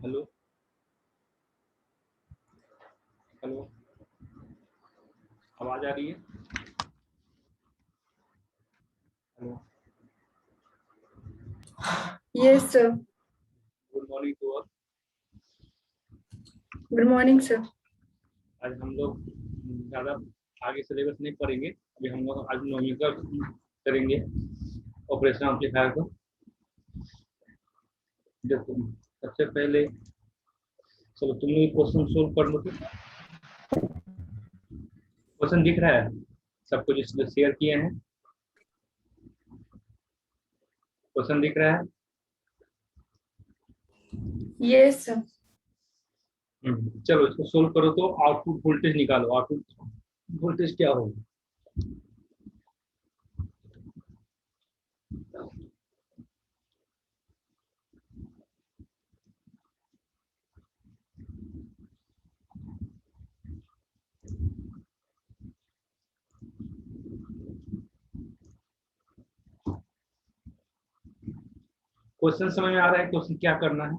Hello hello, आवाज आ रही है? Hello, Yes, sir. Good morning to all. Good morning, sir. आज हम लोग ज़्यादा आगे सिलेबस नहीं पढ़ेंगे। अभी हम लोग आज न्यूमेरिकल करेंगे, ऑपरेशन एम्पलीफायर को। देखो, सबसे पहले चलो तुम लोग क्वेश्चन सोल्व कर लो। क्वेश्चन दिख रहा है सबको जिसने शेयर किए हैं? क्वेश्चन दिख रहा है? Yes, sir. चलो इसको सोल्व करो तो आउटपुट वोल्टेज निकालो। आउटपुट वोल्टेज क्या होगा? क्वेश्चन समझ में आ रहा है? क्वेश्चन क्या करना है?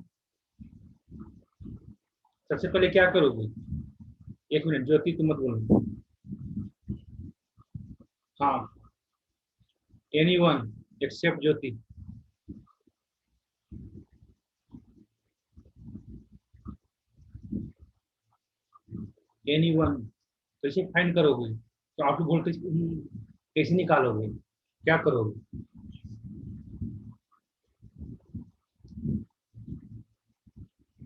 सबसे पहले क्या करोगे? एक मिनट ज्योति, तुम मत बोलो। हाँ, एनीवन एक्सेप्ट ज्योति। एनीवन, तो इसे फाइंड करोगे तो आउटपुट वोल्टेज कैसे निकालोगे? क्या करोगे?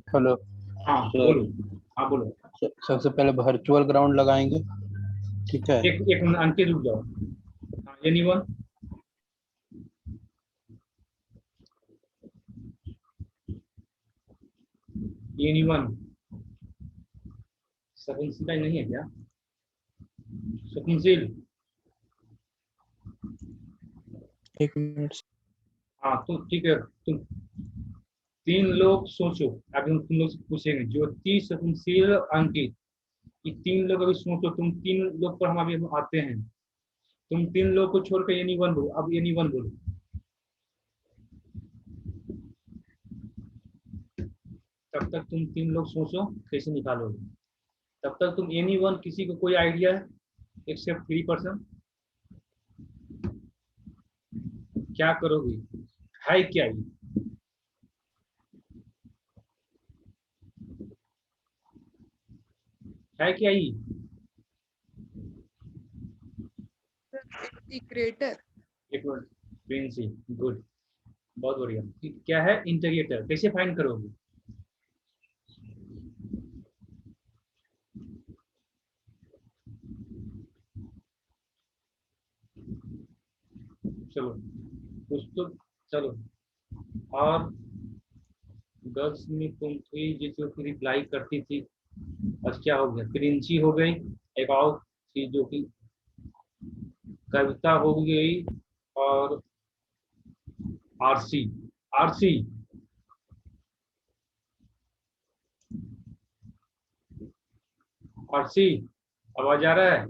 हेलो हाँ बोलो। हाँ बोलो। सबसे पहले वर्चुअल ग्राउंड लगाएंगे, ठीक है। एक मिनट अंकित रुक जाओ। हाँ, एनीवन एनीवन सफिशिएंट नहीं है क्या? सफिशिएंट। एक मिनट। हाँ तो ठीक है, तुम तीन लोग सोचो। अभी हम तुम लोग से पूछेंगे ज्योति, सफिशिएंट, अंकित। ये तीन लोग अभी सोचो। तुम तीन लोग पर हम अभी आते हैं। तुम तीन लोग को छोड़कर एनीवन बोलो। अब एनीवन बोलो। तब तक तुम तीन लोग सोचो कैसे निकालोगे। तब तक तुम एनीवन, किसी को कोई आइडिया है एक्सेप्ट 3%? क्या करोगे? है क्या ये? है क्या ये? Integrator. एक मिनट, प्रिंसी, गुड, बहुत बढ़िया। क्या है इंटीग्रेटर? कैसे फाइंड करोगे? चलो कुछ तो, चलो। और गर्ल्स में तुम थी जिसको फिर रिप्लाई करती थी। आज क्या हो गया? प्रिंसी हो गई, एक और थी जो कि कविता हो गई, और आरसी। आरसी, आरसी, आवाज आ रहा है?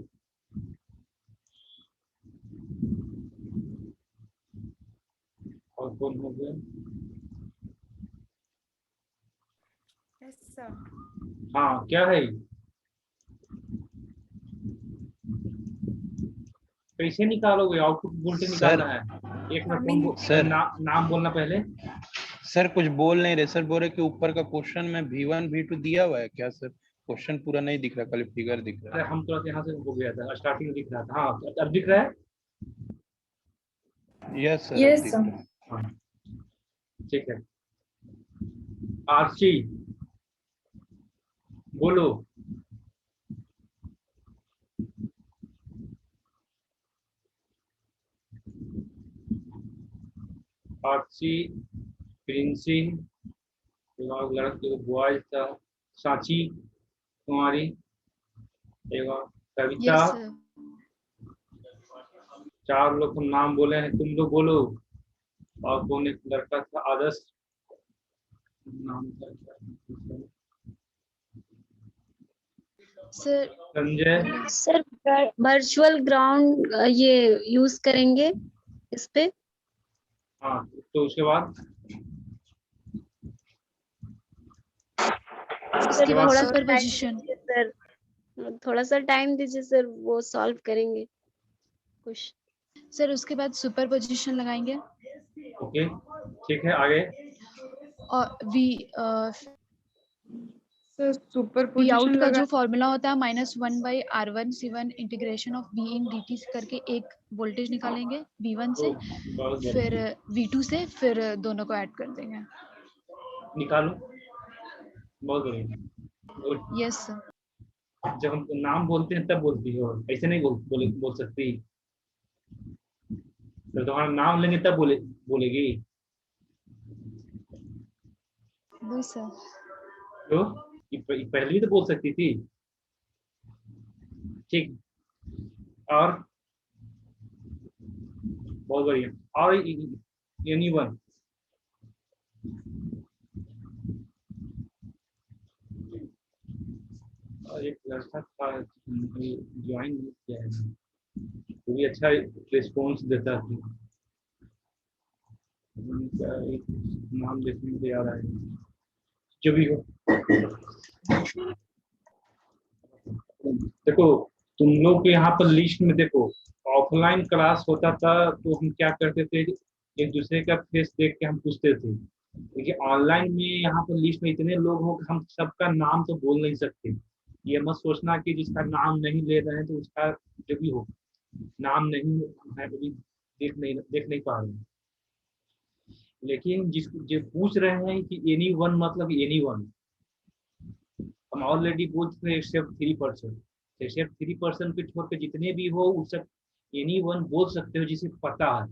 और कौन हो गया? Yes, sir. हाँ, क्या है? कैसे निकालोगे? आउटपुट वोल्टेज निकालना है। एक मिनट, कौन सर नाम बोलना पहले। सर कुछ बोल नहीं रहे सर, बोल रहे कि ऊपर का क्वेश्चन में V1 V2 दिया हुआ है क्या सर? क्वेश्चन पूरा नहीं दिख रहा, खाली फिगर दिख रहा अरे हम तुरंत यहाँ से हो गया था, स्टार्टिंग में दिख रहा था। हाँ, अब दिख रहा है। है। यस सर, अब Yes, दिख sir. रहा है। हाँ, ठीक है। आरसी बोलो। आरसी, प्रिंसी, लड़के बॉयज था, सांची कुमारी, एवं कविता। Yes, sir. चार लोग हम नाम बोले हैं, तुम लोग बोलो। और कौन एक लड़का था, आदर्श नाम था, sir Sanjay. Sir virtual ground ये यूज करेंगे इस पे। हाँ, तो उसके बाद उसके बाद थोड़ा सा सुपर time पोजीशन दीजिए सर, थोड़ा सा टाइम दीजिए सर, वो सॉल्व करेंगे कुछ। सर उसके बाद सुपर पोजीशन लगाएंगे ओके ठीक है आगे। और V sir super V out position का लगा जो फॉर्मूला होता है -1/R1C1 integration of V in dt से करके एक वोल्टेज निकालेंगे V1 से, बहुत फिर बढ़िया, V2 से, फिर दोनों को ऐड कर देंगे। निकालो। बहुत बढ़िया गुड। Yes sir. जब हम नाम बोलते हैं तब बोलती हो, ऐसे नहीं बोल सकती। जब तुम्हारा नाम लेंगे तब बोलेगी। No sir. तो पहले भी तो बोल सकती थी। ठीक, और बहुत बढ़िया। और एनीवन? और एक लड़का था ज्वाइन नहीं किया है, वो भी अच्छा रिस्पॉन्स देता था। उनका एक नाम देखने में याद आया, जो भी हो। देखो तुम लोग के यहाँ पर लिस्ट में देखो, ऑफलाइन क्लास होता था तो हम क्या करते थे, एक दूसरे का फेस देख के हम पूछते थे। देखिए ऑनलाइन में यहाँ पर लिस्ट में इतने लोग हो कि हम सबका नाम तो बोल नहीं सकते। ये मत सोचना कि जिसका नाम नहीं ले रहे हैं तो उसका जो भी हो, नाम नहीं है अभी देख नहीं पा रहे हैं। लेकिन जो पूछ रहे हैं कि एनी वन मतलब एनी वन, हम ऑलरेडी बोल चुके हैं एक्सेप्ट 3%। एक्सेप्ट 3% पे छोड़ के जितने भी हो उस सब एनी वन बोल सकते हो जिसे पता है।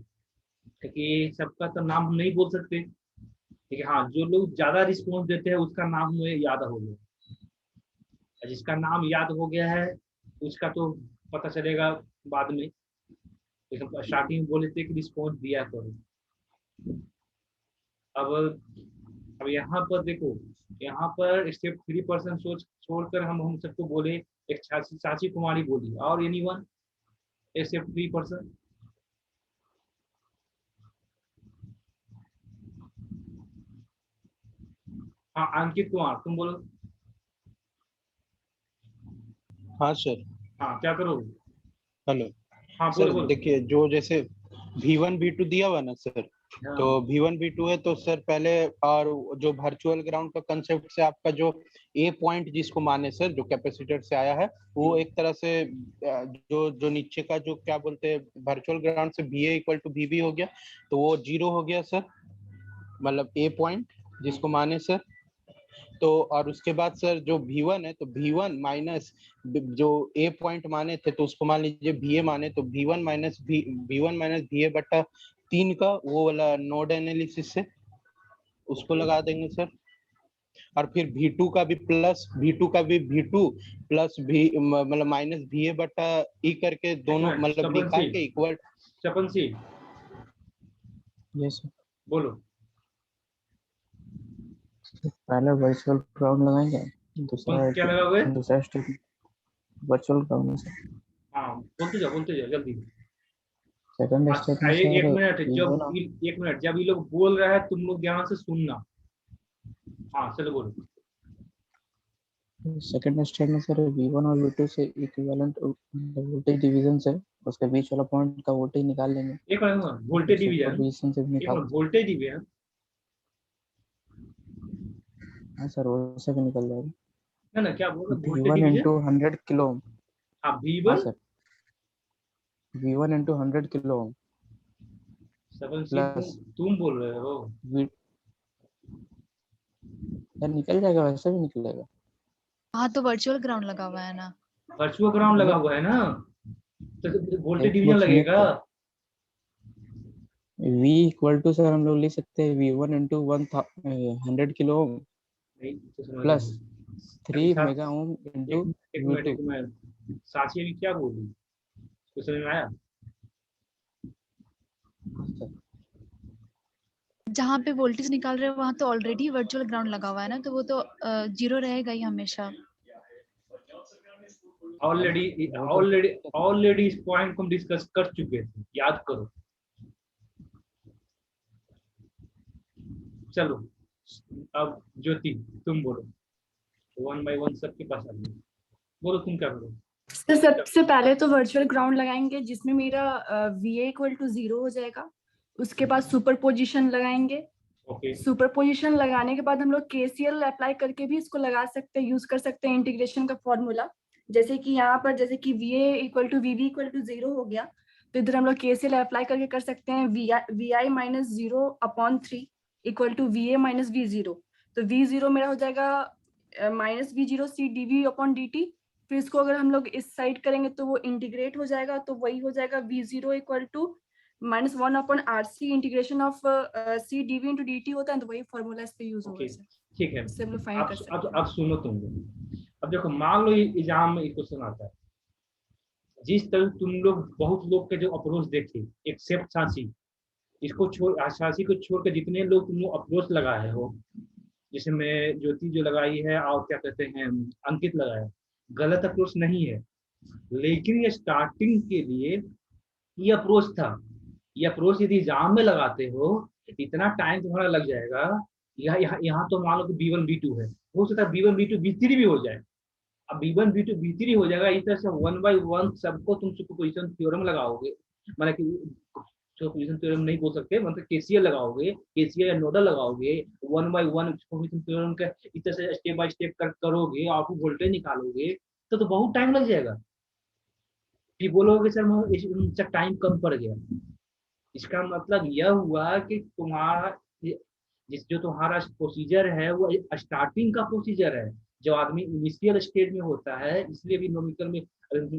क्योंकि सबका तो नाम हम नहीं बोल सकते, ठीक है। हाँ, जो लोग ज्यादा रिस्पॉन्स देते हैं उसका नाम हमें याद हो गया, जिसका नाम याद हो गया है उसका तो पता चलेगा बाद में, लेकिन स्टार्टिंग में बोले थे कि रिस्पॉन्स दिया करो। अब यहाँ पर देखो, यहाँ पर स्टेप 3% सोच छोड़कर हम सबको बोले, एक साची कुमारी बोली, और एनी वन स्टेप 3%? हाँ अंकित कुमार तुम बोलो। हाँ सर। हाँ क्या करो? हेलो हाँ सर, बोलो बोलो। देखिए जो जैसे V1 V2 दिया हुआ ना सर, तो हाँ V1 V2 है तो सर पहले, और जो वर्चुअल ग्राउंड का कंसेप्ट से आपका जो ए पॉइंट जिसको माने सर, जो कैपेसिटर से आया है, वो एक तरह से जो नीचे का जो क्या बोलते हैं वर्चुअल ग्राउंड से VA इक्वल टू VB हो गया, तो वो 0 हो गया सर, मतलब ए पॉइंट जिसको माने सर। तो और उसके बाद सर जो V1 है, तो V1 माइनस जो ए पॉइंट माने थे तो उसको मान लीजिए VA माने, तो V1 माइनस VA बट्टा 3 का वो वाला नोड एनालिसिस से उसको लगा देंगे सर। और फिर V2 का भी V2 प्लस V मतलब माइनस VA बट्टा E करके दोनों मतलब निकाल के इक्वल। चपन सी यस बोलो। पहले वर्चुअल ग्राउंड लगाएंगे, क्या लगा हुए? दूसरा स्टेप वर्चुअल ग्राउंड से हाँ बोलते जाओ जल्दी। सेकंड स्टेप में एक सर मिनट, V1 और जब ये लोग बोल रहे हैं तुम लोग ध्यान से सुनना। हाँ चलो बोलो। सेकंड स्टेप में सर V1 और V2 से इक्विवेलेंट वोल्टेज डिवीजन से उसके बीच वाला पॉइंट का वोल्टेज निकाल लेंगे। एक मिनट, वोल्टेज डिवीजन, पोजीशन से एक निकाल। Minute, voltage division. हाँ सर, वो से भी निकल जाएगा। ना क्या बोल रहे, voltage V1 division? Into 100 kilo ohm. हाँ हाँ V1 sir, V1 into 100 kilo ohm seven C plus तुम बोल रहे हो। V सर निकल जाएगा, वैसे भी निकलेगा। हाँ तो वर्चुअल ग्राउंड लगा हुआ है ना। वर्चुअल ग्राउंड लगा एक हुआ है ना, तो वोल्टेज एक डिवीजन मिनट सुनिए लगेगा। तो, V इक्वल टू सर हम लोग लिख सकते हैं V1 इंटू 100 किलो ओम नहीं तो समझ प्लस अभी 3 मेगा ओम इंटू V2। एक मिनट, साक्षी अभी क्या बोल रही, कुछ समझ में आया? जहाँ पे वोल्टेज निकाल रहे हो वहाँ तो ऑलरेडी वर्चुअल ग्राउंड लगा हुआ है ना, तो वो तो 0 रहेगा ही हमेशा। ऑलरेडी इस पॉइंट को हम डिस्कस कर चुके थे, याद करो। चलो अब ज्योति तुम बोलो। वन बाय वन सबके पास आ गया। बोलो तुम क्या करो। तो सबसे पहले तो वर्चुअल ग्राउंड लगाएंगे जिसमें मेरा VA इक्वल टू 0 हो जाएगा। उसके बाद सुपर पोजिशन लगाएंगे। ओके सुपर पोजिशन लगाने के बाद हम लोग KCL अप्लाई करके भी इसको लगा सकते हैं, यूज कर सकते हैं इंटीग्रेशन का फॉर्मूला। जैसे कि यहाँ पर जैसे कि VA equal to VB equal to 0 हो गया, तो इधर हम लोग KCL अप्लाई करके कर सकते हैं VI minus 0/3 equal to VA minus V0। तो V0 मेरा हो जाएगा माइनस V0 C dV/dt। फिर इसको अगर हम लोग इस साइड करेंगे तो वो इंटीग्रेट हो जाएगा, तो वही हो जाएगा V0 equal to -1/RC integration of C dV/dt होता है, तो वही फॉर्मूला इस पे यूज होगा ओके सर। ठीक है। इससे हम लोग फाइंड कर सकते हैं। अब सुनो तुम लोग। अब देखो मान लो एग्जाम में एक क्वेश्चन आता है, जिस तरह तुम लोग बहुत लोग के जो अप्रोच देखे एक्सेप्ट सांची, इसको छोड़ सांची को छोड़ के जितने लोग तुम लोग अप्रोच लगाए हो, जिसमें ज्योति जो लगाई है और क्या कहते हैं अंकित लगाया, गलत अप्रोच नहीं है, लेकिन ये स्टार्टिंग के लिए ये अप्रोच था। ये अप्रोच यदि एग्जाम में लगाते हो इतना टाइम तुम्हारा लग जाएगा। यहाँ तो मान लो कि B1 B2 है, हो सकता है B1 B2 B3 भी हो जाए। अब B1 B2 B3 हो जाएगा, इस तरह से 1 by 1 सबको तुम सुपरपोजिशन थ्योरम लगाओगे, मतलब कि सुपरपोजिशन थ्योरम नहीं बोल सकते, मतलब KCL लगाओगे, KCL या नोडल लगाओगे, 1 by 1 सुपरपोजिशन थ्योरम का इस तरह से स्टेप बाय स्टेप करोगे, आउटपुट वोल्टेज निकालोगे, तो बहुत टाइम लग जाएगा। फिर बोलोगे सर टाइम कम पड़ गया। इसका मतलब यह हुआ कि तुम्हारा जो तुम्हारा प्रोसीजर है वो स्टार्टिंग का प्रोसीजर है। जो आदमी इनिशियल स्टेज में होता है, इसलिए भी नोमिकल में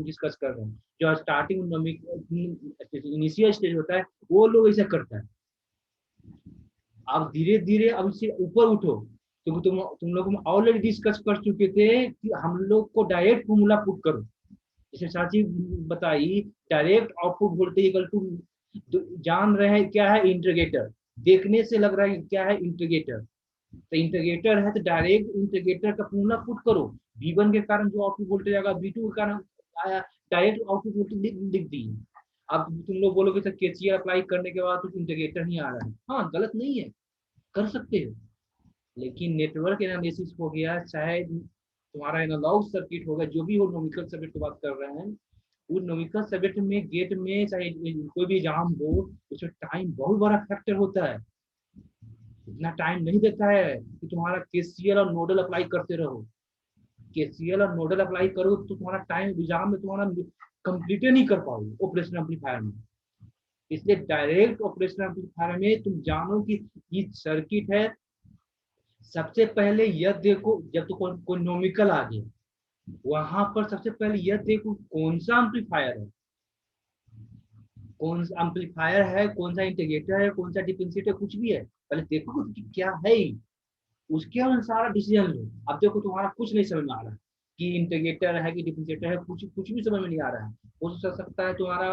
डिस्कस कर रहे हैं, जो स्टार्टिंग इनिशियल स्टेज होता है वो लोग ऐसा करता है। अब धीरे धीरे अब इससे ऊपर उठो, क्योंकि तुम लोग ऑलरेडी डिस्कस कर चुके थे कि हम लोग को डायरेक्ट फॉर्मूला पुट करो। जैसे साची बताई, direct output voltage equal to जान रहे हैं क्या है इंटीग्रेटर, देखने से लग रहा है क्या है इंटीग्रेटर, तो इंटीग्रेटर है तो डायरेक्ट इंटीग्रेटर का फॉर्मूला पुट करो। V1 के कारण जो आउटपुट वोल्टेज आएगा, V2 के कारण आया, डायरेक्ट आउटपुट वोल्टेज लिख दी। अब तुम लोग बोलोगे सर KCL अप्लाई करने के बाद तो इंटीग्रेटर नहीं आ रहा है। हाँ गलत नहीं है, कर सकते हो, लेकिन नेटवर्क एनालिसिस हो गया, चाहे तुम्हारा एनालॉग सर्किट होगा, जो भी हो, नोमिकल सर्किट की बात कर रहे हैं, उस नोमिकल सर्किट में गेट में चाहे कोई भी एग्जाम हो, उसमें टाइम बहुत बड़ा फैक्टर होता है। इतना टाइम नहीं देता है कि तुम्हारा KCL और नोडल अप्लाई करते रहो। KCL और नोडल अप्लाई करो तो तुम्हारा टाइम एग्जाम में तुम्हारा कंप्लीट नहीं कर पाओगे ऑपरेशन एम्पलीफायर में। इसलिए डायरेक्ट ऑपरेशन एम्पलीफायर में तुम जानो कि ये सर्किट है, सबसे पहले यह देखो, जब तो कोई नोमिकल आ गया वहां पर सबसे पहले यह देखो कौन सा एम्पलीफायर है, कौन सा एम्पलीफायर है, कौन सा इंटीग्रेटर है, कौन सा डिफरेंशिएटर, कुछ भी है, पहले देखो कि क्या है, उसके अनुसार डिसीजन लो। अब देखो तुम्हारा कुछ नहीं समझ में आ रहा है कि इंटीग्रेटर है कि डिफरेंशिएटर है, कुछ भी समझ में नहीं आ रहा है। हो सकता है तुम्हारा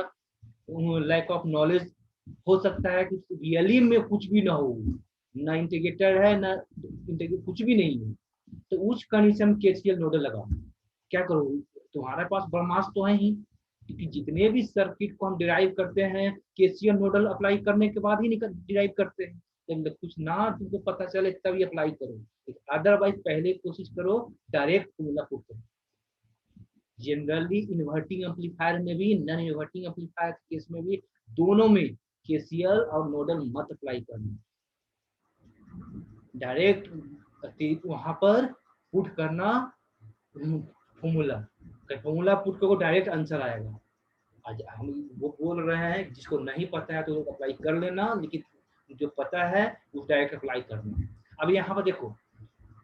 लैक ऑफ नॉलेज, हो सकता है कि रियली में कुछ भी ना हो, ना इंटीग्रेटर है ना कुछ भी नहीं है, तो उस कंडीशन में KCL नोडल लगाओ। क्या करो, तुम्हारे पास ब्रह्मास्त्र तो है ही, क्योंकि जितने भी सर्किट को हम डिराइव करते हैं KCL नोडल अप्लाई करने के बाद ही डिराइव करते हैं। जब कुछ ना तुमको पता चले तभी अप्लाई करो, अदरवाइज पहले कोशिश करो डायरेक्ट फॉर्मूला पुट करो। जनरली इन्वर्टिंग एम्पलीफायर में भी, नॉन इन्वर्टिंग एम्पलीफायर के केस में भी, दोनों में KCL और नोडल मत अप्लाई करना, डायरेक्ट वहां पर पुट करना फॉर्मूला। पुट करो, डायरेक्ट आंसर आएगा। आज हम वो बोल रहे हैं जिसको नहीं पता है तो अप्लाई कर लेना, लेकिन जो पता है उस डायरेक्ट अप्लाई करना। अब यहाँ पर देखो,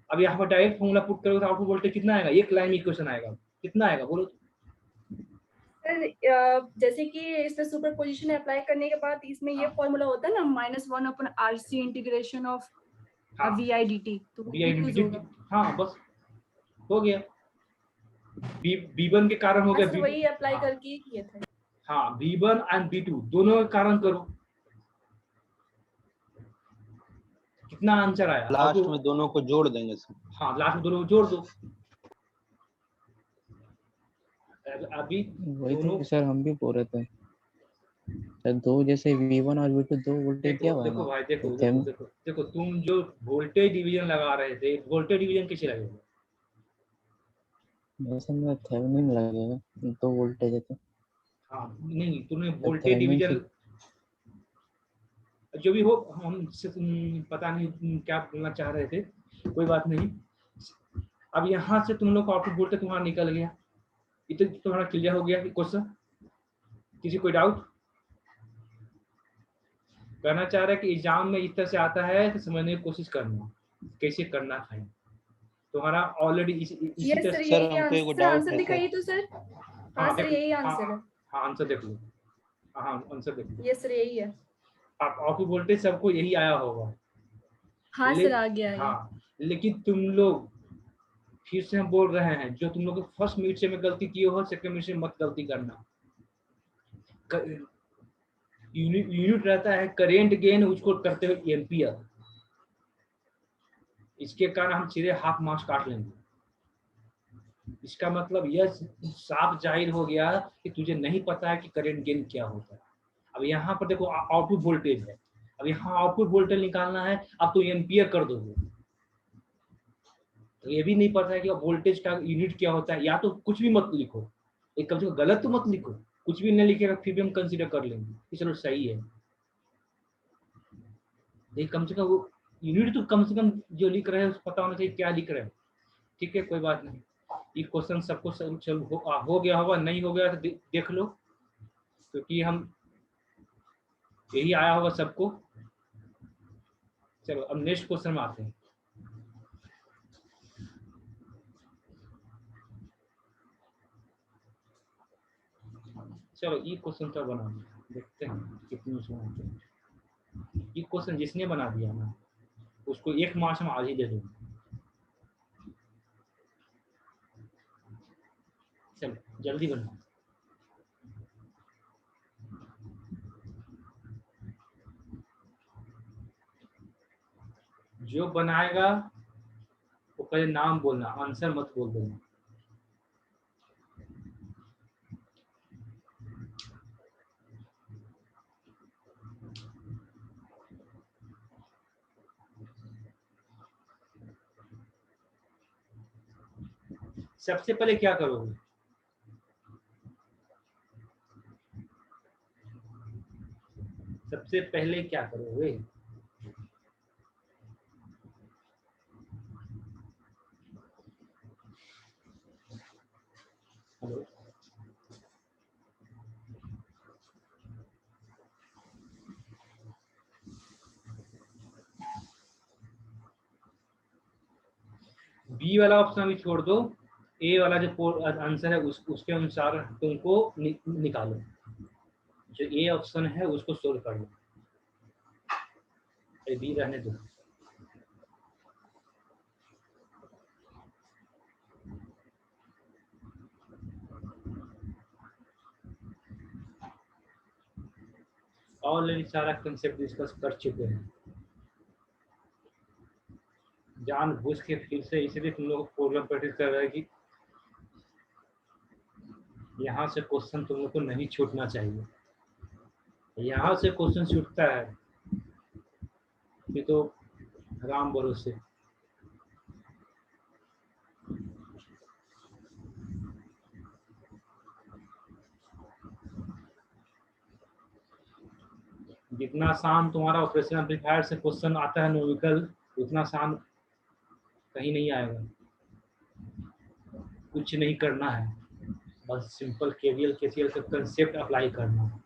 अब यहाँ पर डायरेक्ट फॉर्मूला पुट करोगे तो आउटपुट वोल्टेज कितना आएगा, एक लाइन में इक्वेशन आएगा, कितना आएगा बोलो। सर जैसे कि इसमें सुपर पोजिशन अप्लाई करने के बाद इसमें ये फॉर्मूला होता है ना -1/RC integration of VI dt, तो वो यूज होगा। हाँ बस हो गया। B1 के कारण हो गया, तो वही अप्लाई करके किए थे। हाँ B1 एंड B2 दोनों के कारण करो, कितना आंसर आया लास्ट में दोनों को जोड़ देंगे सर। हाँ लास्ट में दोनों को जोड़ दो। अभी वही तो सर हम भी बोल रहे थे सर, दो जैसे V1 और V2 दो वोल्टेज दिया हुआ है। देखो भाई देखो तुम जो वोल्टेज डिवीजन लगा रहे थे, वोल्टेज डिवीजन कैसे लगेगा, वैसे में थेवेनिन लगेगा, तो वोल्टेज है तो हाँ नहीं, तूने वोल्टेज थेवेनिन डिवीजन से जो भी हो, हम पता नहीं क्या बोलना चाह रहे थे, कोई बात नहीं। अब यहाँ से तुम लोग का आउटपुट वोल्टेज तुम्हारा निकल गया, इतना तुम्हारा क्लियर हो गया क्वेश्चन? किसी कोई डाउट? कहना चाह रहा है कि एग्जाम में इस तरह से आता है तो समझने की कोशिश करना कैसे करना है तुम्हारा ऑलरेडी इसी यस तरह सर, से। सर यही हमको एक आंसर, डाउट आंसर है दिखाइए सर। तो सर। हाँ हाँ सर, देख, यही हाँ आंसर है। हाँ आंसर देख लो, हाँ आंसर देख लो। यस सर, यही है। आप आउटपुट वोल्टेज सबको यही आया होगा। हाँ ले सर, आ गया ये। हाँ, लेकिन तुम लोग फिर से हम बोल रहे हैं, जो तुम लोग फर्स्ट मिनट से में गलती किए हो, सेकंड मिनट से मत गलती करना। यूनिट रहता है करेंट गेन, उसको करते हुए एम्पियर। इसके कारण हम सीधे हाफ मार्क्स काट लेंगे। इसका मतलब यह साफ जाहिर हो गया कि तुझे नहीं पता है कि करंट गेन क्या होता है। अब यहाँ पर देखो आउटपुट वोल्टेज है, अब यहाँ आउटपुट वोल्टेज निकालना है, अब तो एम्पियर कर दोगे। तो ये भी नहीं पता है कि वोल्टेज का यूनिट क्या होता है। या तो कुछ भी मत लिखो, एक कम से कम गलत तो मत लिखो, कुछ भी नहीं लिखेगा फिर भी हम कंसीडर कर लेंगे कि चलो सही है। ये कम से कम वो यूनिट तो कम से कम जो लिख रहे हैं उसको पता होना चाहिए क्या लिख रहे हैं। ठीक है, कोई बात नहीं। ये क्वेश्चन सबको हो गया होगा, नहीं हो गया तो देख लो, क्योंकि हम यही आया होगा सबको। चलो अब नेक्स्ट क्वेश्चन में आते हैं। चलो ये क्वेश्चन तो बना दिया, देखते हैं कितने उसमें होते हैं। ये क्वेश्चन जिसने बना दिया ना उसको 1 मार्क्स में आज ही दे दूंगा। चलो जल्दी बनाओ। जो बनाएगा वो पहले नाम बोलना, आंसर मत बोल देना। सबसे पहले क्या करोगे? सबसे पहले क्या करोगे? हेलो, बी वाला ऑप्शन भी छोड़ दो, ए वाला जो आंसर है उसके अनुसार तुमको निकालो। जो ए ऑप्शन है उसको सोल्व कर लो, बी रहने दो। ऑलरेडी सारा कंसेप्ट डिस्कस कर चुके हैं, जानबूझ के फिर से इसलिए तुम लोग को प्रॉब्लम प्रैक्टिस कर रहा है कि यहाँ से क्वेश्चन तुम लोग को नहीं छूटना चाहिए। यहाँ से क्वेश्चन छूटता है ये तो राम भरोसे। जितना आसान तुम्हारा ऑपरेशन एम्पलीफायर से क्वेश्चन आता है न्यूमेरिकल, उतना आसान कहीं नहीं आएगा। कुछ नहीं करना है, बस सिंपल केवीएल केसीएल का कंसेप्ट अप्लाई करना है।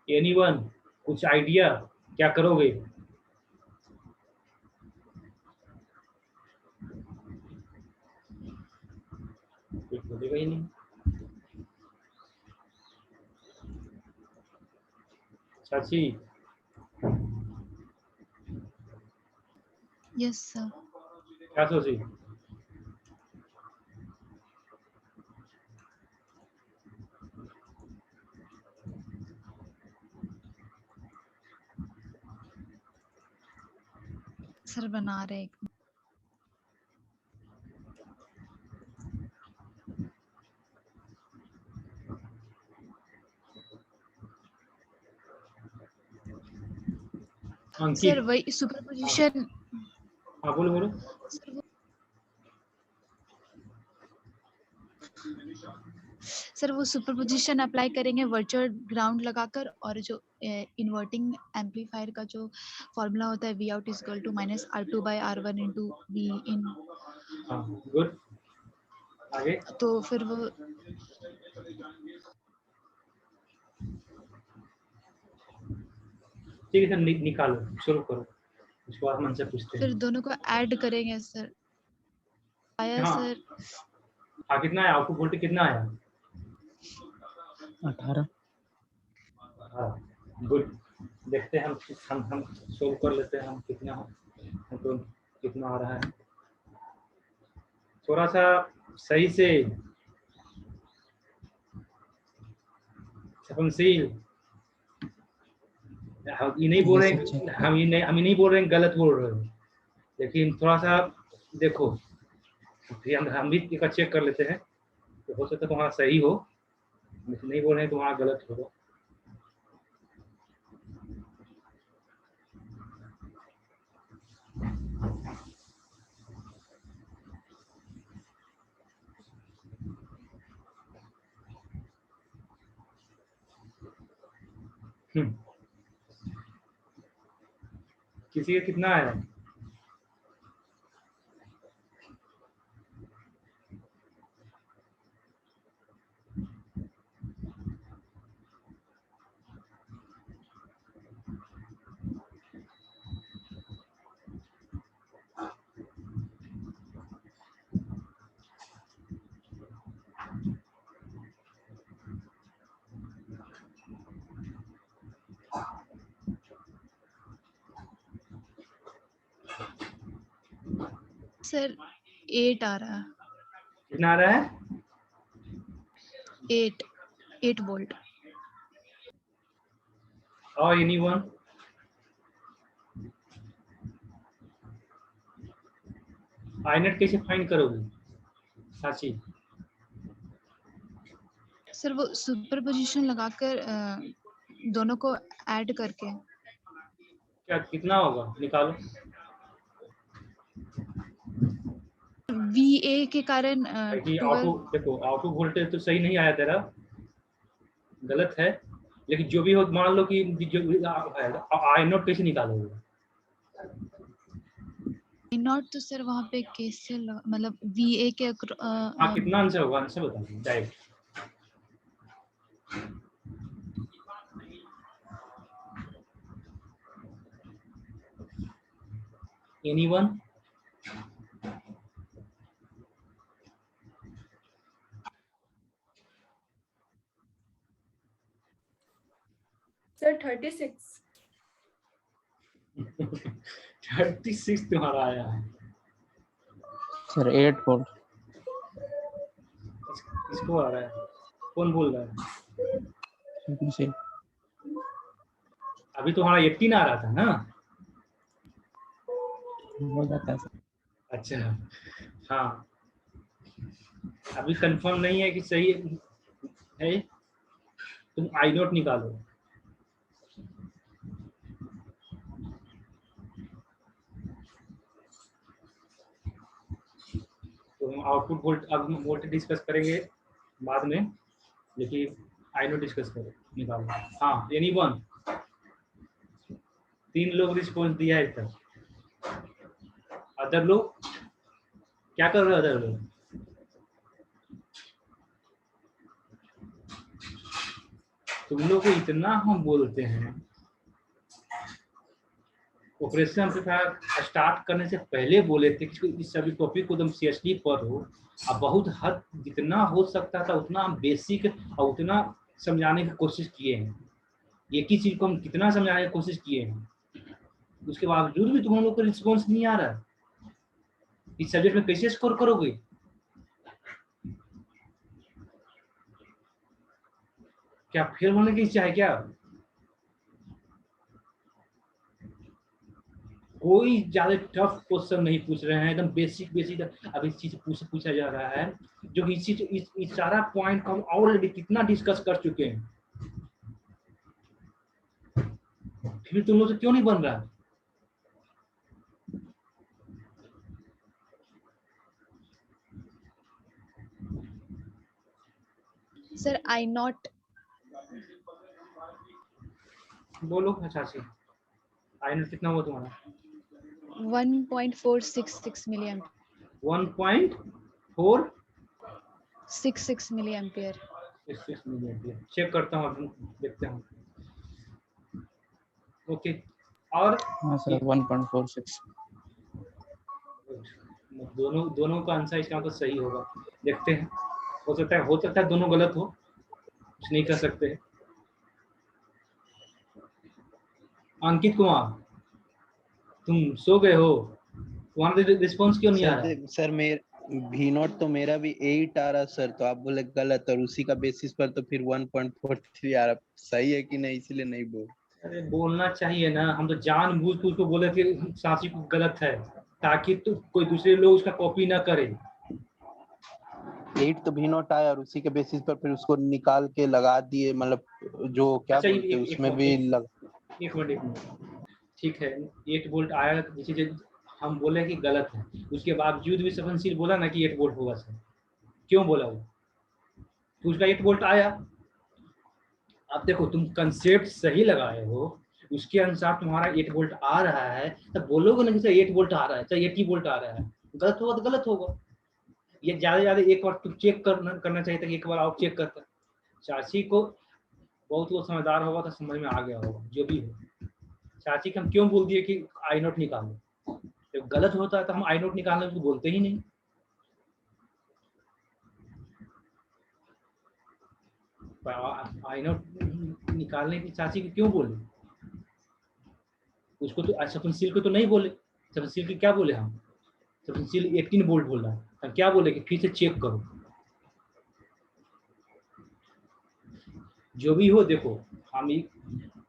एनीवन कुछ आइडिया क्या करोगे? कुछ बोलेगा ही नहीं। चाची यस सर। क्या सोची? सर बना रहे एक सर अंकित, वही सुपरपोजिशन हाँ बोलो बोलो। सर वो सुपरपोजिशन अप्लाई करेंगे वर्चुअल ग्राउंड लगाकर, और जो इन्वर्टिंग एम्पलीफायर का जो फॉर्मूला होता है V out is equal to minus R2 by R1 into V in, हाँ गुड, आगे। तो फिर वो ठीक है सर, निकालो, शुरू करो, उसके बाद हम उनसे पूछते फिर हैं। दोनों को ऐड करेंगे सर। आया हाँ सर हाँ, कितना आया आउटपुट वोल्टेज, कितना आया? 18। हाँ गुड, देखते हैं हम सोल्व कर लेते हैं, हम कितना हमको कितना आ रहा है। थोड़ा सा सही से सपनशील, हम ये नहीं बोल रहे हैं, हम ये नहीं बोल रहे हैं गलत बोल रहे हो, लेकिन थोड़ा सा देखो, फिर हम भी एक चेक कर लेते हैं, तो हो सकता है तुम्हारा सही हो, नहीं बोल रहे हैं तुम्हारा गलत हो। किसी का कितना आया? सर 8 आ रहा है, कितना आ रहा है? 8 वोल्ट। और एनीवन? आईनेट कैसे फाइंड करोगे साची? सर वो सुपरपोजिशन लगाकर दोनों को ऐड करके क्या कितना होगा, निकालो। VA के कारण कि 12। ऑटो, देखो ऑटो वोल्टेज तो सही नहीं आया तेरा, गलत है, लेकिन जो भी हो, मान लो कि जो आई नोट कैसे निकालोगे? नॉट तो सर वहाँ पे कैसे मतलब VA के हाँ कितना आंसर होगा, आंसर बताओ डायरेक्ट। एनीवन? सर 36। 36 तुम्हारा आया है सर 8 वोल्ट। किसको आ रहा है, कौन बोल रहा है? सुपरपोजिशन। अभी तुम्हारा 18 आ रहा था ना? हो जाता है सर। अच्छा हाँ, अभी कंफर्म नहीं है कि सही है, तुम आई नोट निकालो। तो हम आउटपुट वोल्ट, अब हम वोल्टेज डिस्कस करेंगे बाद में, लेकिन आई नोट डिस्कस करो, निकालो। हाँ एनीवन? 3 लोग रिस्पॉन्स दिया है तक। अदर लोग क्या कर रहे हो? अदर लोग तुम लोग को इतना हम बोलते हैं, ऑपरेशन एम्पलीफायर स्टार्ट करने से पहले बोले थे कि इस सभी टॉपिक को एकदम सीरियसली पढ़ो, अब बहुत हद जितना हो सकता था उतना हम बेसिक और उतना समझाने की कोशिश किए हैं, एक ही चीज को हम कितना समझाने की कोशिश किए हैं, उसके बावजूद भी तुम लोग को रिस्पॉन्स नहीं आ रहा। इस सब्जेक्ट में कैसे स्कोर करोगे? क्या फेल होने की इच्छा है क्या? कोई ज्यादा टफ क्वेश्चन नहीं पूछ रहे हैं, एकदम बेसिक बेसिक अब इस चीज पूछा जा रहा है, जो इस चीज इस सारा पॉइंट को हम ऑलरेडी कितना डिस्कस कर चुके हैं, फिर तुम लोग से क्यों नहीं बन रहा? सर आई नॉट बोलो अच्छा से, आई नॉट कितना हुआ तुम्हारा? 1.466 milliampere 1.466 milliampere. Million. Check करता हूँ, अभी देखते हैं। ओके, और हाँ सर 1.46। दोनों का आंसर इसका तो सही होगा। देखते हैं, हो सकता है दोनों गलत हो, कुछ नहीं कर सकते। अंकित कुमार, तुम सो गए हो? तुम्हारा रिस्पॉन्स क्यों नहीं आ रहा? सर V नॉट तो मेरा भी 8 आ रहा सर, तो आप बोले गलत, और उसी का बेसिस पर तो फिर 1.43 आ रहा। सही है कि नहीं, इसलिए नहीं बोल। अरे बोलना चाहिए ना, हम तो जानबूझ के उसको बोले कि सांची को गलत है, ताकि तो कोई दूसरे लोग उसका कॉपी ना करे। 8 तो V नॉट आया, और उसी के बेसिस पर फिर उसको निकाल के लगा दिए, मतलब जो क्या अच्छा, बोलते हैं उसमें भी लग। एक मिनट, ठीक है, 8 वोल्ट आया, जैसे हम बोले कि गलत है, उसके बावजूद भी सवनशील बोला ना कि 8 वोल्ट होगा सर। क्यों बोला वो? तो उसका 8 वोल्ट आया। अब देखो, तुम कंसेप्ट सही लगाए हो, उसके अनुसार तुम्हारा 8 वोल्ट आ रहा है, तब बोलोगे ना कि सर 8 वोल्ट आ रहा है, चाहे 80 वोल्ट आ रहा है। गलत होगा तो गलत होगा। ये ज्यादा एक बार तुम चेक करना चाहिए था कि एक बार आप चेक करते। चाची को बहुत लोग समझदार होगा तो समझ में आ गया होगा, जो भी हो। चाची को हम क्यों बोल दिए कि आई नोट निकालो? जब गलत होता है तो हम आई नोट निकालने को बोलते ही नहीं। आई नोट निकालने की चाची को क्यों बोले? उसको तो सपनशील को तो नहीं बोले। सपनशील की क्या बोले हम? सपनशील 18 वोल्ट बोल रहा है, हम क्या बोले कि फिर से चेक करो। जो भी हो, देखो, हम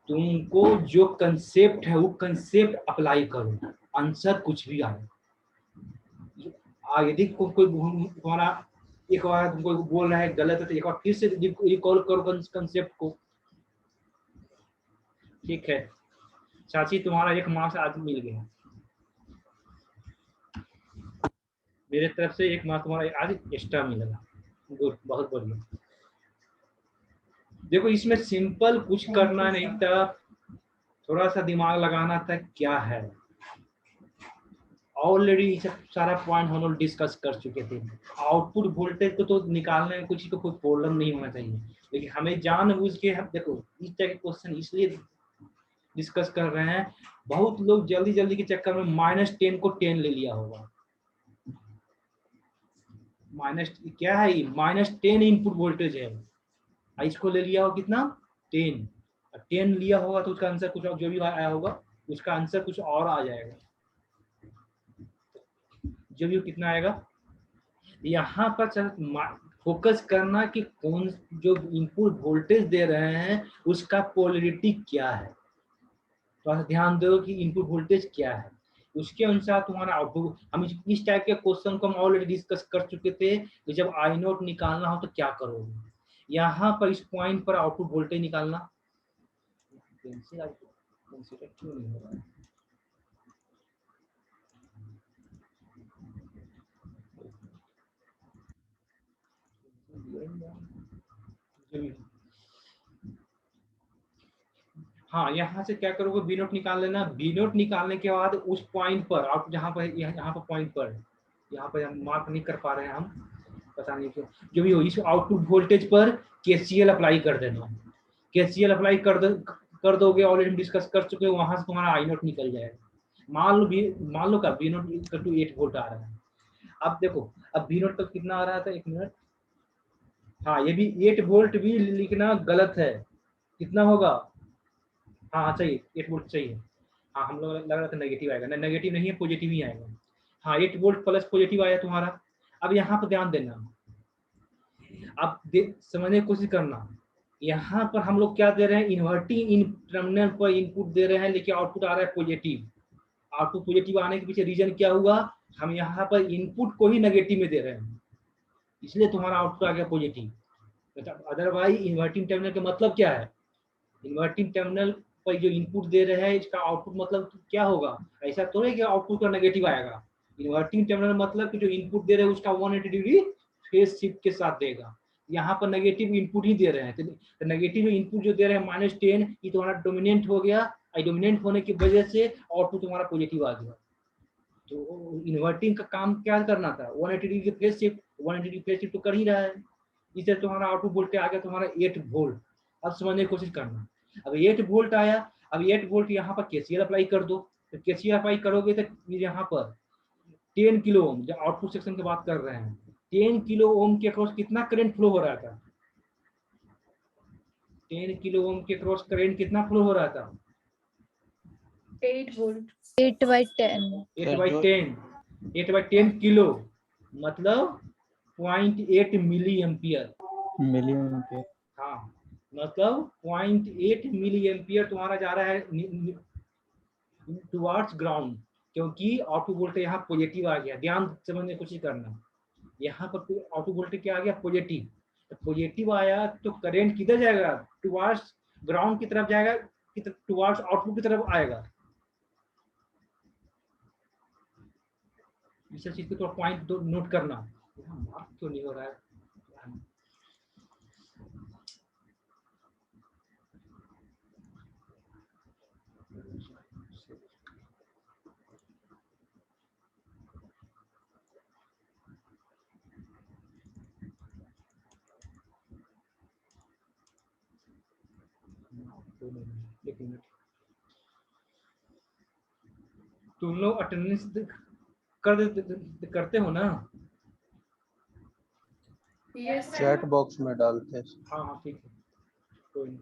तुमको जो कंसेप्ट है वो कंसेप्ट अप्लाई करो, आंसर कुछ भी आए। यदि कोई तुम्हारा एक बार तुमको बोल रहा है गलत है, तो एक बार फिर से रिकॉल करो कंसेप्ट को। ठीक है चाची, तुम्हारा 1 मार्क्स आज मिल गया। मेरे तरफ से 1 मार्क्स तुम्हारा आज एक्स्ट्रा मिलेगा। गुड, बहुत बढ़िया। देखो, इसमें सिंपल कुछ करना नहीं था, थोड़ा सा दिमाग लगाना था। क्या है, ऑलरेडी सारा पॉइंट हम लोग डिस्कस कर चुके थे। आउटपुट वोल्टेज को तो निकालने में कुछ को कोई प्रॉब्लम नहीं होना चाहिए, लेकिन हमें जानबूझ के हम देखो इस तरह के क्वेश्चन इसलिए डिस्कस कर रहे हैं। बहुत लोग जल्दी जल्दी के चक्कर में -10 को 10 ले लिया होगा। माइनस क्या है, -10 इनपुट वोल्टेज है, इसको ले लिया हो कितना 10। 10 लिया होगा तो उसका आंसर कुछ और, जो भी आया होगा उसका आंसर कुछ और आ जाएगा। जो भी कितना आएगा, यहाँ पर फोकस करना कि कौन जो इनपुट वोल्टेज दे रहे हैं उसका पोलरिटी क्या है। तो ध्यान दो कि इनपुट वोल्टेज क्या है, उसके अनुसार तुम्हारा आउटपुट। हम इस टाइप के क्वेश्चन को हम ऑलरेडी डिस्कस कर चुके थे कि जब आई नोट निकालना हो तो क्या करोगे। यहाँ पर इस पॉइंट पर आउटपुट वोल्टेज निकालना क्यों नहीं हो रहा है? हाँ, यहाँ से क्या करोगे, बी नोट निकाल लेना। बी नोट निकालने के बाद उस पॉइंट पर आप जहाँ पर यहाँ पर पॉइंट पर, यहाँ पर हम मार्क नहीं कर पा रहे हैं, हम पता नहीं क्यों, जो भी हो, इस आउटपुट वोल्टेज पर केसीएल अप्लाई कर देना। केसीएल अप्लाई कर दोगे, ऑलरेडी हम डिस्कस कर चुके हैं, वहां से तुम्हारा आई नोट निकल जाएगा। मान लो का B naught equal to 8 volt आ रहा है। अब देखो, अब बी नोट का कितना आ रहा था, 1 मिनट। हाँ, ये भी 8 वोल्ट भी लिखना गलत है। कितना होगा? हाँ चाहिए, 8 वोल्ट चाहिए। हाँ, हम लोग लग रहा था नेगेटिव आएगा, ना नेगेटिव नहीं है, पॉजिटिव ही आएगा। हाँ, 8 वोल्ट प्लस पॉजिटिव आया तुम्हारा। अब यहाँ पर ध्यान देना, आप समझने की कोशिश करना। यहाँ पर हम लोग क्या दे रहे हैं, इन्वर्टिंग इन टर्मिनल पर इनपुट दे रहे हैं, लेकिन आउटपुट आ रहा है पॉजिटिव। आउटपुट पॉजिटिव आने के पीछे रीजन क्या हुआ, हम यहाँ पर इनपुट को ही नेगेटिव में दे रहे हैं, इसलिए तुम्हारा आउटपुट आ गया पॉजिटिव। अदरवाइज इन्वर्टिंग टर्मिनल का मतलब क्या है, इन्वर्टिंग टर्मिनल पर जो इनपुट दे रहे हैं इसका आउटपुट मतलब क्या होगा। ऐसा तो है कि आउटपुट का नेगेटिव आएगा। इन्वर्टिंग टर्मिनल मतलब कि जो इनपुट दे रहे हैं उसका 180 डिग्री फेज शिफ्ट के साथ देगा। यहाँ पर नेगेटिव इनपुट ही दे रहे हैं, तो नेगेटिव इनपुट जो दे रहे हैं -10, ये तुम्हारा डोमिनेंट हो गया, डोमिनेंट होने की वजह से आउटपुट तुम्हारा पॉजिटिव आ गया। तो इन्वर्टिंग का काम क्या करना था, 180 डिग्री की phase shift, 180 degree phase shift तो कर ही रहा है, इससे तुम्हारा आउटपुट वोल्टेज आ गया तुम्हारा 8 वोल्ट। अब समझने की कोशिश करना, अब 8 वोल्ट आया, अब 8 वोल्ट यहाँ पर केसीएल अप्लाई कर दो, तो केसीएल अप्लाई करोगे तो यहाँ पर 10 किलो ओम, जब आउटपुट सेक्शन की बात कर रहे हैं, 10 किलो ओम के अक्रॉस कितना करंट फ्लो हो रहा था, 10 किलो ओम के अक्रॉस करंट कितना फ्लो हो रहा था, 8 वोल्ट। 8/10 8 by 10 किलो, मतलब 0.8 मिली एम्पियर। हाँ, मतलब 0.8 मिली एम्पियर तुम्हारा जा रहा है टुवर्ड्स ग्राउंड, क्योंकि आउटपुट वोल्टेज यहाँ पॉजिटिव आ गया। ध्यान समझने की कोशिश करना, यहाँ पर आउटपुट वोल्टेज क्या आ गया, पॉजिटिव। तो पॉजिटिव आया तो करंट किधर जाएगा, टुवर्ड्स ग्राउंड की तरफ जाएगा, टुवर्ड्स आउटपुट की तरफ आएगा। इस चीज को थोड़ा पॉइंट नोट करना, मार्क क्यों नहीं हो रहा है। एक मिनट, तुम लोग अटेंडेंस करते हो ना? यस चैट बॉक्स में डालते हैं। हाँ हाँ ठीक है, कोई नहीं।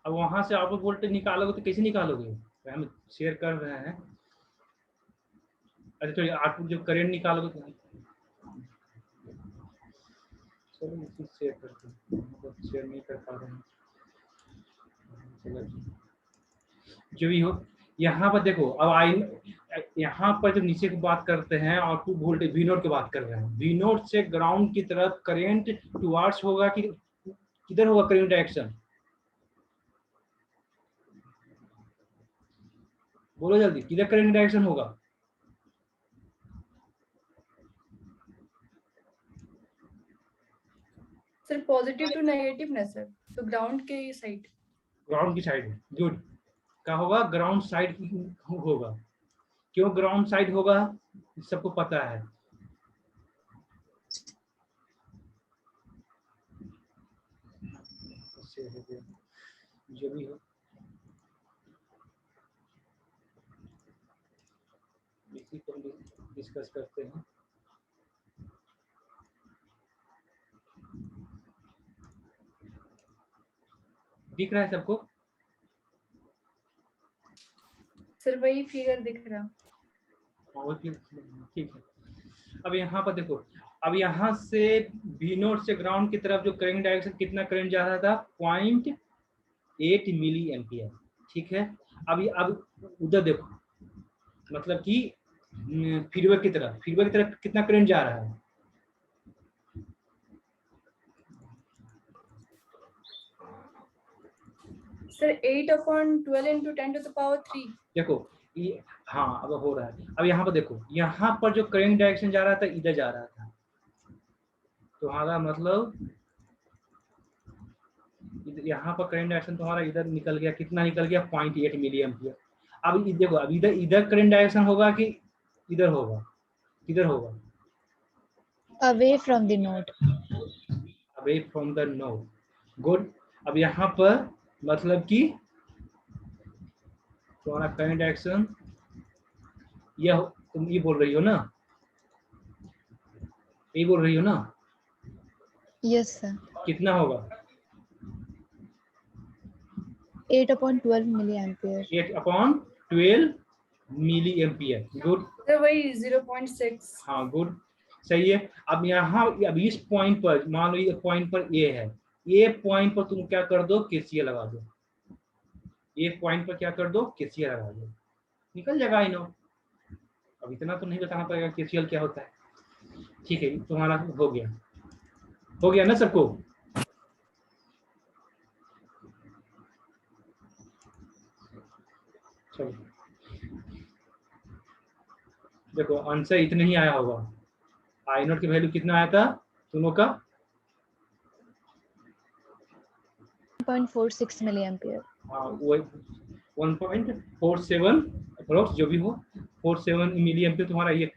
अब वहां से आउटपुट वोल्टेज निकालोगे तो कैसे निकालोगे, तो हम शेयर कर रहे हैं। अच्छा तो आउटपुट जो करंट निकालोगे तो चलो इसी शेयर करते हैं, मतलब शेयर नहीं कर पा रहे हैं। चलो जो भी हो, यहाँ पर देखो, अब आई यहाँ पर जब नीचे की बात करते हैं आउटपुट वोल्टेज वी नोट की बात कर रहे हैं, वी नोट से ग्राउंड की तरफ करंट टुवर्ड्स होगा कि किधर होगा करंट डायरेक्शन, बोलो जल्दी, किधर करंट डायरेक्शन होगा? सर पॉजिटिव टू नेगेटिव ना सर, तो ग्राउंड के साइड। ग्राउंड की साइड, गुड। क्या होगा, ग्राउंड साइड होगा। क्यों ग्राउंड साइड होगा, सबको पता है। जो भी हो, इसी को डिस्कस करते हैं। दिख रहा है सबको? सर वही फिगर दिख रहा। ठीक है। अब यहाँ पर देखो, अब यहाँ से वी नोट से ग्राउंड की तरफ जो करंट डायरेक्शन, कितना करंट जा रहा था, 0.8 मिली एम्पियर। ठीक है, अब उधर देखो, मतलब कि फीडबैक की तरफ कितना करंट जा रहा है, सर 8/12 into 10⁻3। देखो ये, हाँ अब हो रहा है। अब यहाँ पर देखो, यहाँ पर जो करंट डायरेक्शन जा रहा था इधर जा रहा था, तुम्हारा मतलब यहाँ पर करंट डायरेक्शन तुम्हारा इधर निकल गया, कितना निकल गया, 0.8 मिली एम्पियर। अब देखो, अब इधर करंट डायरेक्शन होगा कि इधर होगा, किधर होगा, away from the node। Away from the node, good. अब यहाँ पर मतलब कि तुम्हारा करंट डायरेक्शन, यह तुम ये बोल रही हो ना, यही बोल रही हो ना? Yes sir. कितना होगा? 8/12 milliampere. 8/12 milliampere. Good. Sir वही 0.6। हाँ गुड, सही है। अब यहाँ अब इस पॉइंट पर मान लो ये पॉइंट पर ए है, ये पॉइंट पर तुम क्या कर दो, केसीएल लगा दो। ये पॉइंट पर क्या कर दो, केसीएल लगा दो, निकल जाएगा इनो। अब इतना तो नहीं बताना पड़ेगा केसीएल क्या होता है। ठीक है, तुम्हारा हो गया, हो गया ना सबको? चलो देखो आंसर इतना ही आया होगा। आई नोट की वैल्यू कितना आया था दोनों का? 1.46 मिली एम्पियर। हाँ वो 1.47 अप्रोक्स जो भी हो, 47 मिली एम्पियर तुम्हारा ये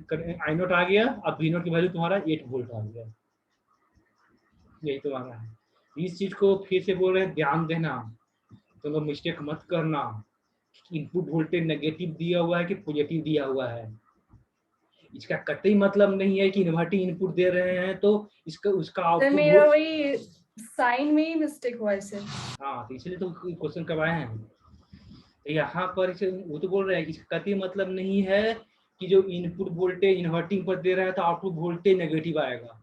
आई नोट आ गया। अब वी नोट की वैल्यू तुम्हारा 8 वोल्ट आ गया। यही तुम्हारा है। इस चीज को फिर से बोल रहे हैं, ध्यान देना, तुम लोग मिस्टेक मत करना। इनपुट वोल्टेज नेगेटिव दिया हुआ है कि पॉजिटिव दिया हुआ है, इसका कतई मतलब नहीं है कि इन्वर्टिंग इनपुट दे रहे हैं तो इसका उसका सर आउटपुट। मेरा वही साइन में ही मिस्टेक हुआ है सर। हाँ तो इसलिए तो क्वेश्चन कब आए हैं। तो यहाँ पर इसे वो तो बोल रहे हैं कि इसका कतई मतलब नहीं है कि जो इनपुट वोल्टेज इन्वर्टिंग पर दे रहा है तो आउटपुट वोल्टेज नेगेटिव आएगा।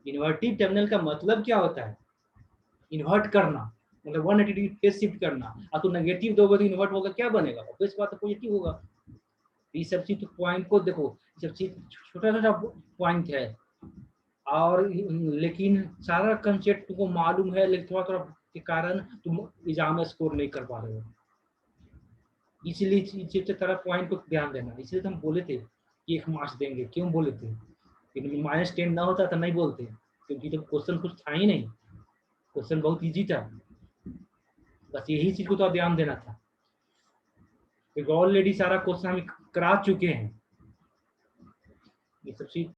इन्वर्टिंग टर्मिनल का मतलब क्या होता है, इन्वर्ट करना, मतलब 180 डिग्री फेज शिफ्ट करना। और तो नेगेटिव दोगे तो इन्वर्ट होगा, क्या बनेगा, ऑब्वियस बात है पॉजिटिव होगा। ये सब चीज तो पॉइंट को देखो, सब चीज छोटा छोटा पॉइंट है और लेकिन सारा कंसेप्ट तुमको मालूम है, लेकिन थोड़ा थोड़ा के कारण तुम एग्जाम में स्कोर नहीं कर पा रहे हो। इसलिए इस तरह पॉइंट को ध्यान देना। इसलिए तो हम बोले थे कि 1 मार्क्स देंगे। क्यों बोले थे? -10 ना होता तो नहीं बोलते, क्योंकि तो क्वेश्चन कुछ था ही नहीं, क्वेश्चन बहुत इजी था। बस यही चीज को तो ध्यान देना था, क्योंकि ऑलरेडी सारा क्वेश्चन हम करा चुके हैं। ये सब चीज